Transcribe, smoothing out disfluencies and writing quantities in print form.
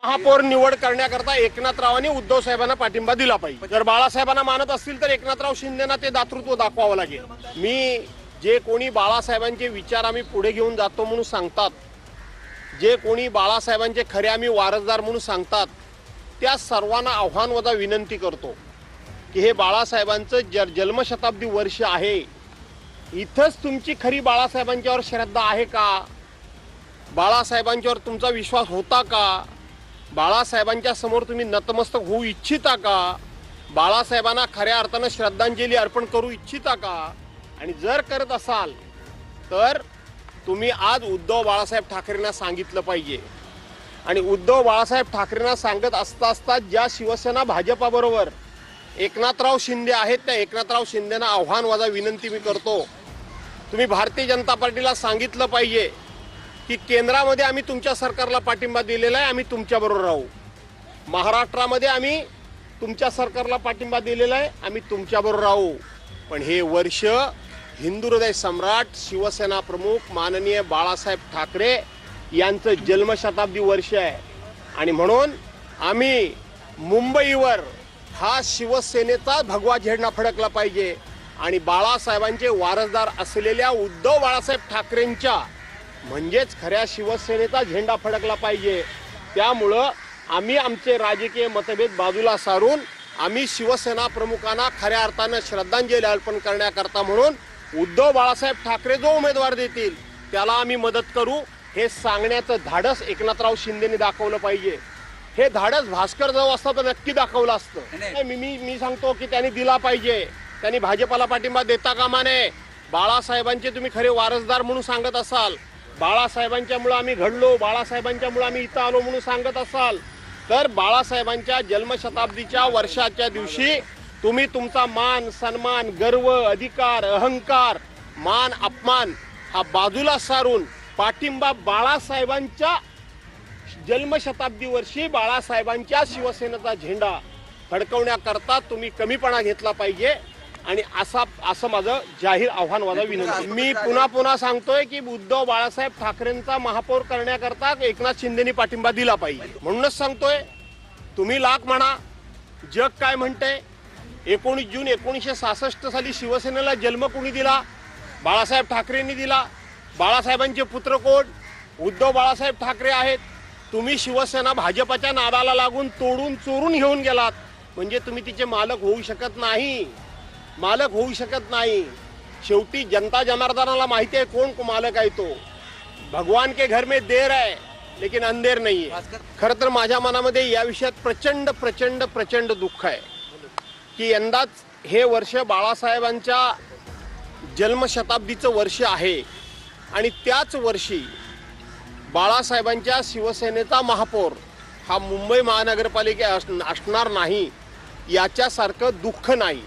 महापौर निवड करण्याकरता एकनाथरावांनी उद्धव साहेबांना पाठिंबा दिला पाहिजे। जर बाळासाहेबांना मानत असतील तर एकनाथराव शिंदेना ते दातृत्व दाखवावं लागेल। मी जे कोणी बाळासाहेबांचे विचार आम्ही पुढे घेऊन जातो म्हणून सांगतात, जे कोणी बाळासाहेबांचे खरे आम्ही वारसदार म्हणून सांगतात, त्या सर्वांना आव्हानवजा विनंती करतो की हे बाळासाहेबांचं जन्मशताब्दी वर्ष आहे, इथंच तुमची खरी बाळासाहेबांच्यावर श्रद्धा आहे का? बाळासाहेबांच्यावर तुमचा विश्वास होता का? बाळासाहेबांच्या समोर तुम्ही नतमस्तक होऊ इच्छिता का? बाळासाहेबांना खऱ्या अर्थानं श्रद्धांजली अर्पण करू इच्छिता का? आणि जर करत असाल तर तुम्ही आज उद्धव बाळासाहेब ठाकरेंना सांगितलं पाहिजे। आणि उद्धव बाळासाहेब ठाकरेंना सांगत असता ज्या शिवसेना भाजपाबरोबर एकनाथराव शिंदे आहेत, त्या एकनाथराव शिंदेना आव्हानवजा विनंती मी करतो, तुम्ही भारतीय जनता पार्टीला सांगितलं पाहिजे की केंद्रामध्ये आम्ही तुमच्या सरकारला पाठिंबा दिलेला आहे, आम्ही तुमच्याबरोबर राहू। महाराष्ट्रामध्ये आम्ही तुमच्या सरकारला पाठिंबा दिलेला आहे, आम्ही तुमच्याबरोबर राहू। पण हे वर्ष हिंदू हृदय सम्राट शिवसेना प्रमुख माननीय बाळासाहेब ठाकरे यांचं जन्मशताब्दी वर्ष आहे। आणि म्हणून आम्ही मुंबईवर हा शिवसेनेचा भगवा झेंडा फडकला पाहिजे आणि बाळासाहेबांचे वारसदार असलेल्या उद्धव बाळासाहेब ठाकरेंच्या म्हणजेच खऱ्या शिवसेनेचा झेंडा फडकला पाहिजे। त्यामुळं आम्ही आमचे राजकीय मतभेद बाजूला सारून आम्ही शिवसेना प्रमुखांना खऱ्या अर्थानं श्रद्धांजली अर्पण करण्याकरता म्हणून उद्धव बाळासाहेब ठाकरे जो उमेदवार देतील त्याला आम्ही मदत करू, हे सांगण्याचं धाडस एकनाथराव शिंदेने दाखवलं पाहिजे। हे धाडस भास्कर जाऊ असतं तर नक्की दाखवलं असतं। मी सांगतो की त्यांनी दिला पाहिजे, त्यांनी भाजपाला पाठिंबा देता कामा नये। बाळासाहेबांचे तुम्ही खरे वारसदार म्हणून सांगत असाल, बाळासाहेबांच्यामुळे आम्ही घडलो, बाळासाहेबांच्यामुळे आम्ही इथं आलो म्हणून सांगत असाल, तर बाळासाहेबांच्या जन्मशताब्दीच्या वर्षाच्या दिवशी तुम्ही तुमचा मान सन्मान गर्व अधिकार अहंकार मान अपमान हा बाजूला सारून पाठिंबा बाळासाहेबांच्या जन्मशताब्दी वर्षी बाळासाहेबांच्या शिवसेनेचा झेंडा फडकवण्याकरता तुम्ही कमीपणा घेतला पाहिजे। आणि असं माझं जाहीर आव्हानवादा विनंती। मी पुन्हा सांगतोय की उद्धव बाळासाहेब ठाकरेंचा महापौर करण्याकरता एकनाथ शिंदेनी पाठिंबा दिला पाहिजे। म्हणूनच सांगतोय, तुम्ही लाख म्हणा, जग काय म्हणते। 19 जून 1966 साली शिवसेनेला जन्म कोणी दिला? बाळासाहेब ठाकरेंनी दिला। बाळासाहेबांचे पुत्र कोण? उद्धव बाळासाहेब ठाकरे आहेत। तुम्ही शिवसेना भाजपच्या नादाला लागून तोडून चोरून घेऊन गेलात, म्हणजे तुम्ही तिचे मालक होऊ शकत नाही, मालक होऊ शकत नाही। शेवटी जनता जनार्दनाला माहिती आहे कोण मालक आहे तो। भगवान के घर में देर है लेकिन अंधेर नहीं है। खरं तर माझ्या मनामध्ये या विषयात प्रचंड प्रचंड प्रचंड दुःख आहे की यंदाच हे वर्ष बाळासाहेबांच्या जन्मशताब्दीचं वर्ष आहे आणि त्याच वर्षी बाळासाहेबांच्या शिवसेनेचा महापौर हा मुंबई महानगरपालिका असणार नाही, याच्यासारखं दुःख नाही।